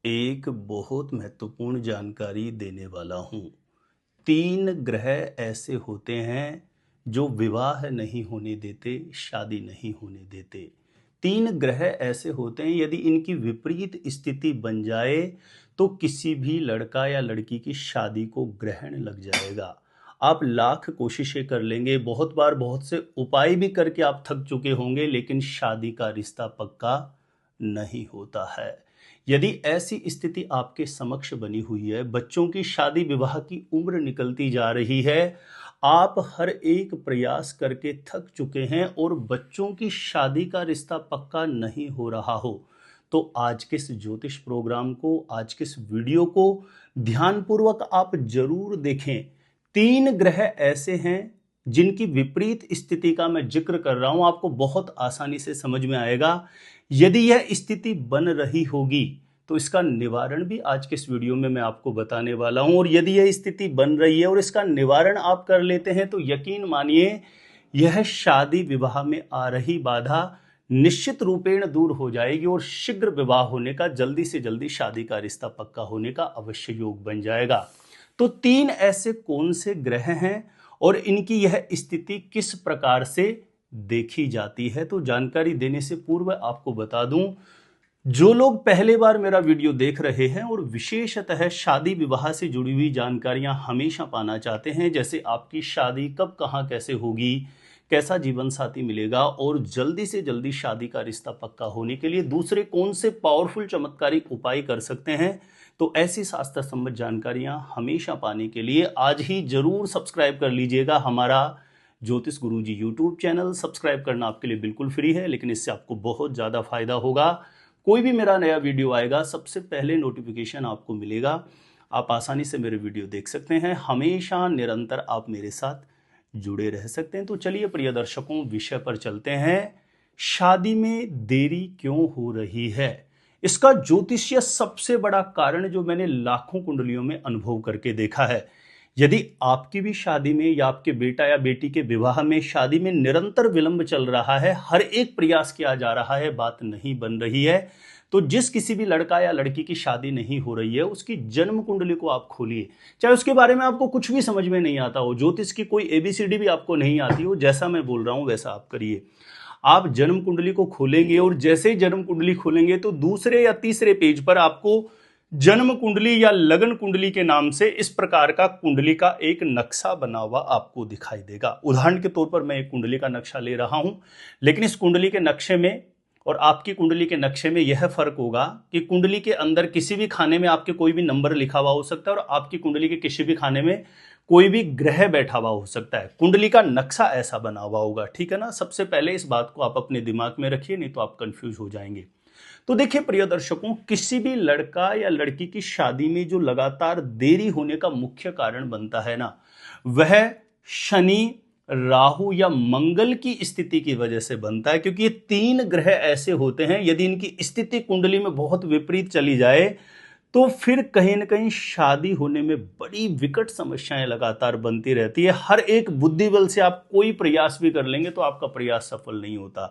एक बहुत महत्वपूर्ण जानकारी देने वाला हूँ। 3 ग्रह ऐसे होते हैं जो विवाह नहीं होने देते, शादी नहीं होने देते। 3 ग्रह ऐसे होते हैं यदि इनकी विपरीत स्थिति बन जाए तो किसी भी लड़का या लड़की की शादी को ग्रहण लग जाएगा। आप लाख कोशिशें कर लेंगे, बहुत बार बहुत से उपाय भी करके आप थक चुके होंगे, लेकिन शादी का रिश्ता पक्का नहीं होता है। यदि ऐसी स्थिति आपके समक्ष बनी हुई है, बच्चों की शादी विवाह की उम्र निकलती जा रही है, आप हर एक प्रयास करके थक चुके हैं और बच्चों की शादी का रिश्ता पक्का नहीं हो रहा हो, तो आज के इस ज्योतिष प्रोग्राम को, आज के इस वीडियो को ध्यानपूर्वक आप जरूर देखें। 3 ग्रह ऐसे हैं जिनकी विपरीत स्थिति का मैं जिक्र कर रहा हूं, आपको बहुत आसानी से समझ में आएगा। यदि यह स्थिति बन रही होगी तो इसका निवारण भी आज के इस वीडियो में मैं आपको बताने वाला हूं, और यदि यह स्थिति बन रही है और इसका निवारण आप कर लेते हैं तो यकीन मानिए यह शादी विवाह में आ रही बाधा निश्चित रूपेण दूर हो जाएगी और शीघ्र विवाह होने का, जल्दी से जल्दी शादी का रिश्ता पक्का होने का अवश्य योग बन जाएगा। तो 3 ऐसे कौन से ग्रह हैं और इनकी यह स्थिति किस प्रकार से देखी जाती है, तो जानकारी देने से पूर्व आपको बता दूं, जो लोग पहले बार मेरा वीडियो देख रहे हैं और विशेषतः शादी विवाह से जुड़ी हुई जानकारियां हमेशा पाना चाहते हैं, जैसे आपकी शादी कब कहां कैसे होगी, कैसा जीवन साथी मिलेगा और जल्दी से जल्दी शादी का रिश्ता पक्का होने के लिए दूसरे कौन से पावरफुल चमत्कारिक उपाय कर सकते हैं, तो ऐसी शास्त्र संबद्ध जानकारियां हमेशा पाने के लिए आज ही जरूर सब्सक्राइब कर लीजिएगा हमारा ज्योतिष गुरुजी यूट्यूब चैनल। सब्सक्राइब करना आपके लिए बिल्कुल फ्री है, लेकिन इससे आपको बहुत ज़्यादा फायदा होगा। कोई भी मेरा नया वीडियो आएगा सबसे पहले नोटिफिकेशन आपको मिलेगा। आप आसानी से मेरे वीडियो देख सकते हैं, हमेशा निरंतर आप मेरे साथ जुड़े रह सकते हैं। तो चलिए प्रिय दर्शकों, विषय पर चलते हैं। शादी में देरी क्यों हो रही है, इसका ज्योतिषीय सबसे बड़ा कारण जो मैंने लाखों कुंडलियों में अनुभव करके देखा है, यदि आपकी भी शादी में या आपके बेटा या बेटी के विवाह में शादी में निरंतर विलंब चल रहा है, हर एक प्रयास किया जा रहा है, बात नहीं बन रही है, तो जिस किसी भी लड़का या लड़की की शादी नहीं हो रही है उसकी जन्म कुंडली को आप खोलिए। चाहे उसके बारे में आपको कुछ भी समझ में नहीं आता हो, ज्योतिष की कोई एबीसीडी भी आपको नहीं आती हो, जैसा मैं बोल रहा हूं वैसा आप करिए। आप जन्म कुंडली को खोलेंगे और जैसे ही जन्म कुंडली खोलेंगे तो दूसरे या तीसरे पेज पर आपको जन्म कुंडली या लगन कुंडली के नाम से इस प्रकार का कुंडली का एक नक्शा बना हुआ आपको दिखाई देगा। उदाहरण के तौर पर मैं एक कुंडली का नक्शा ले रहा हूं, लेकिन इस कुंडली के नक्शे में और आपकी कुंडली के नक्शे में यह फर्क होगा कि कुंडली के अंदर किसी भी खाने में आपके कोई भी नंबर लिखा हुआ हो सकता है और आपकी कुंडली के किसी भी खाने में कोई भी ग्रह बैठा हुआ हो सकता है। कुंडली का नक्शा ऐसा बना हुआ होगा, ठीक है ना। सबसे पहले इस बात को आप अपने दिमाग में रखिए, नहीं तो आप कंफ्यूज हो जाएंगे। तो देखिए प्रिय दर्शकों, किसी भी लड़का या लड़की की शादी में जो लगातार देरी होने का मुख्य कारण बनता है ना, वह शनि, राहु या मंगल की स्थिति की वजह से बनता है। क्योंकि ये 3 ग्रह ऐसे होते हैं, यदि इनकी स्थिति कुंडली में बहुत विपरीत चली जाए तो फिर कहीं ना कहीं शादी होने में बड़ी विकट समस्याएं लगातार बनती रहती है। हर एक बुद्धि बल से आप कोई प्रयास भी कर लेंगे तो आपका प्रयास सफल नहीं होता।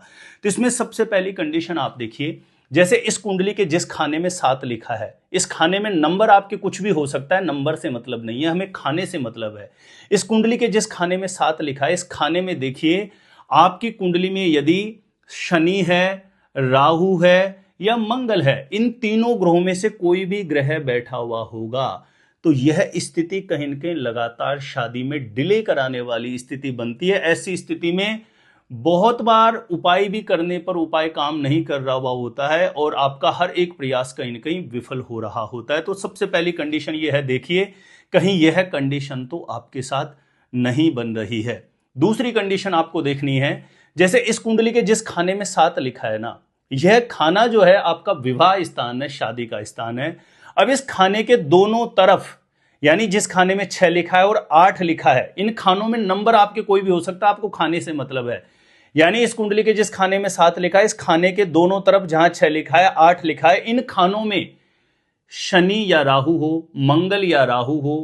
तो इसमें सबसे पहली कंडीशन आप देखिए, जैसे इस कुंडली के जिस खाने में 7 लिखा है, इस खाने में नंबर आपके कुछ भी हो सकता है, नंबर से मतलब नहीं है, हमें खाने से मतलब है। इस कुंडली के जिस खाने में 7 लिखा है, इस खाने में देखिए आपकी कुंडली में यदि शनि है, राहु है या मंगल है, इन तीनों ग्रहों में से कोई भी ग्रह बैठा हुआ होगा तो यह स्थिति कहीं न कहीं लगातार शादी में डिले कराने वाली स्थिति बनती है। ऐसी स्थिति में बहुत बार उपाय भी करने पर उपाय काम नहीं कर रहा हुआ होता है और आपका हर एक प्रयास कहीं ना कहीं विफल हो रहा होता है। तो सबसे पहली कंडीशन यह है, देखिए कहीं यह कंडीशन तो आपके साथ नहीं बन रही है। दूसरी कंडीशन आपको देखनी है, जैसे इस कुंडली के जिस खाने में 7 लिखा है ना, यह खाना जो है आपका विवाह स्थान है, शादी का स्थान है। अब इस खाने के दोनों तरफ, यानी जिस खाने में 6 लिखा है और 8 लिखा है, इन खानों में नंबर आपके कोई भी हो सकता है, आपको खाने से मतलब है। यानी इस कुंडली के जिस खाने में 7 लिखा है, इस खाने के दोनों तरफ जहां 6 लिखा है, 8 लिखा है, इन खानों में शनि या राहु हो, मंगल या राहु हो,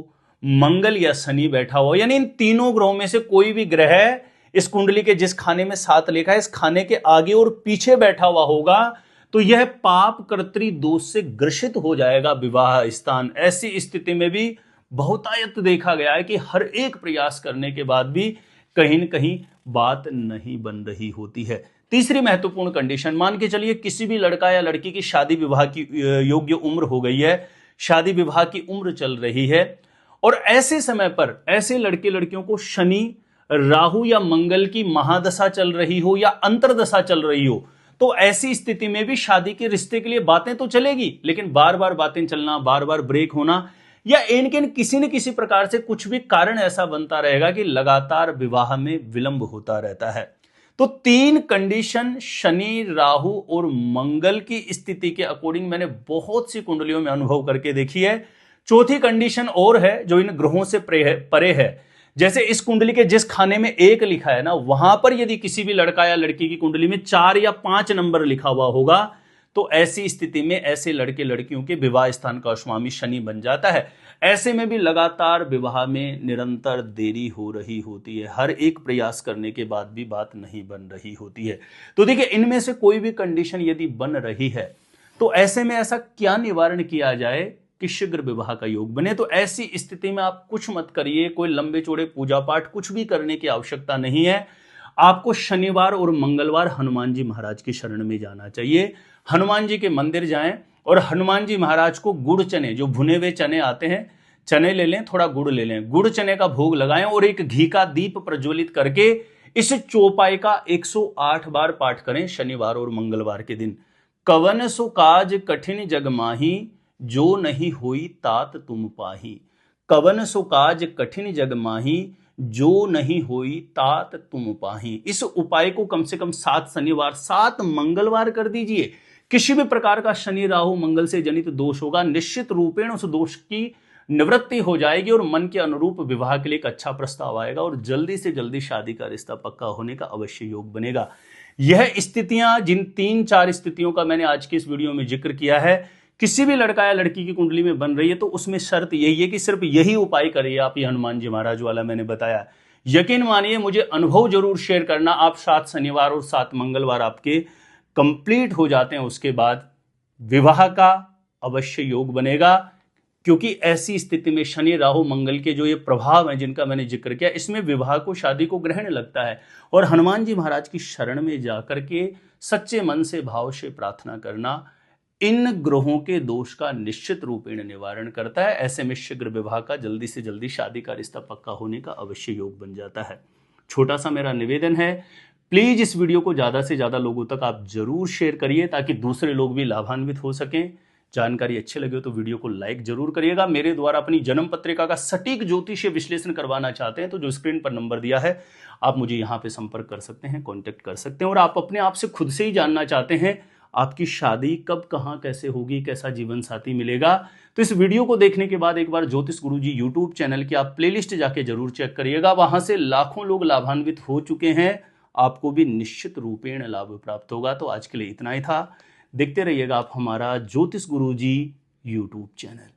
मंगल या शनि बैठा हो, यानी इन तीनों ग्रहों में से कोई भी ग्रह इस कुंडली के जिस खाने में 7 लिखा है, इस खाने के आगे और पीछे बैठा हुआ होगा तो यह पाप कर्तृ दोष से ग्रसित हो जाएगा विवाह स्थान। ऐसी स्थिति में भी बहुतायत देखा गया है कि हर एक प्रयास करने के बाद भी कहीं न कहीं बात नहीं बन रही होती है। तीसरी महत्वपूर्ण कंडीशन, मान के चलिए किसी भी लड़का या लड़की की शादी विवाह की योग्य उम्र हो गई है, शादी विवाह की उम्र चल रही है, और ऐसे समय पर ऐसे लड़के लड़कियों को शनि, राहु या मंगल की महादशा चल रही हो या अंतरदशा चल रही हो, तो ऐसी स्थिति में भी शादी के रिश्ते के लिए बातें तो चलेगी, लेकिन बार बार बातें चलना, बार बार ब्रेक होना, या इनके किसी न किसी प्रकार से कुछ भी कारण ऐसा बनता रहेगा कि लगातार विवाह में विलंब होता रहता है। तो तीन कंडीशन शनि, राहु और मंगल की स्थिति के अकॉर्डिंग मैंने बहुत सी कुंडलियों में अनुभव करके देखी है। चौथी कंडीशन और है जो इन ग्रहों से परे है। जैसे इस कुंडली के जिस खाने में 1 लिखा है ना, वहां पर यदि किसी भी लड़का या लड़की की कुंडली में 4 या 5 नंबर लिखा हुआ होगा, तो ऐसी स्थिति में ऐसे लड़के लड़कियों के विवाह स्थान का स्वामी शनि बन जाता है। ऐसे में भी लगातार विवाह में निरंतर देरी हो रही होती है, हर एक प्रयास करने के बाद भी बात नहीं बन रही होती है। तो देखिए, इनमें से कोई भी कंडीशन यदि बन रही है तो ऐसे में ऐसा क्या निवारण किया जाए कि शीघ्र विवाह का योग बने। तो ऐसी स्थिति में आप कुछ मत करिए, कोई लंबे चौड़े पूजा पाठ कुछ भी करने की आवश्यकता नहीं है। आपको शनिवार और मंगलवार हनुमान जी महाराज की शरण में जाना चाहिए। हनुमान जी के मंदिर जाएं और हनुमान जी महाराज को गुड़ चने, जो भुने हुए चने आते हैं, चने ले लें, थोड़ा गुड़ ले लें, गुड़ चने का भोग लगाएं और एक घी का दीप प्रज्वलित करके इस चौपाई का 108 बार पाठ करें शनिवार और मंगलवार के दिन। कवन सो काज कठिन जग माही, जो नहीं होई तात तुम पाही। कवन सो काज कठिन जग माही, जो नहीं होई तात तुम पाही। इस उपाय को कम से कम 7 शनिवार 7 मंगलवार कर दीजिए। किसी भी प्रकार का शनि राहु मंगल से जनित दोष होगा, निश्चित रूपेण उस दोष की निवृत्ति हो जाएगी और मन के अनुरूप विवाह के लिए एक अच्छा प्रस्ताव आएगा और जल्दी से जल्दी शादी का रिश्ता पक्का होने का अवश्य योग बनेगा। यह स्थितियां, जिन 3-4 स्थितियों का मैंने आज की इस वीडियो में जिक्र किया है, किसी भी लड़का या लड़की की कुंडली में बन रही है तो उसमें शर्त यही है कि सिर्फ यही उपाय करिए आप, ये हनुमान जी महाराज वाला मैंने बताया। यकीन मानिए, मुझे अनुभव जरूर शेयर करना। आप 7 शनिवार और 7 मंगलवार आपके कंप्लीट हो जाते हैं, उसके बाद विवाह का अवश्य योग बनेगा, क्योंकि ऐसी स्थिति में शनि राहु मंगल के जो ये प्रभाव हैं जिनका मैंने जिक्र किया, इसमें विवाह को, शादी को ग्रहण लगता है। और हनुमान जी महाराज की शरण में जाकर के सच्चे मन से, भाव से प्रार्थना करना इन ग्रहों के दोष का निश्चित रूपेण निवारण करता है। ऐसे में शीघ्र विवाह का, जल्दी से जल्दी शादी का रिश्ता पक्का होने का अवश्य योग बन जाता है। छोटा सा मेरा निवेदन है, प्लीज इस वीडियो को ज्यादा से ज्यादा लोगों तक आप जरूर शेयर करिए ताकि दूसरे लोग भी लाभान्वित हो सकें। जानकारी अच्छी लगे तो वीडियो को लाइक जरूर करिएगा। मेरे द्वारा अपनी जन्म पत्रिका का सटीक ज्योतिषीय विश्लेषण करवाना चाहते हैं तो जो स्क्रीन पर नंबर दिया है, आप मुझे यहाँ पे संपर्क कर सकते हैं, कॉन्टेक्ट कर सकते हैं। और आप अपने आप से खुद से ही जानना चाहते हैं आपकी शादी कब, कहाँ, कैसे होगी, कैसा जीवन साथी मिलेगा, तो इस वीडियो को देखने के बाद एक बार ज्योतिष गुरुजी यूट्यूब चैनल की आप प्लेलिस्ट जाके जरूर चेक करिएगा। वहां से लाखों लोग लाभान्वित हो चुके हैं, आपको भी निश्चित रूपेण लाभ प्राप्त होगा। तो आज के लिए इतना ही था। देखते रहिएगा आप हमारा ज्योतिष गुरुजी यूट्यूब चैनल।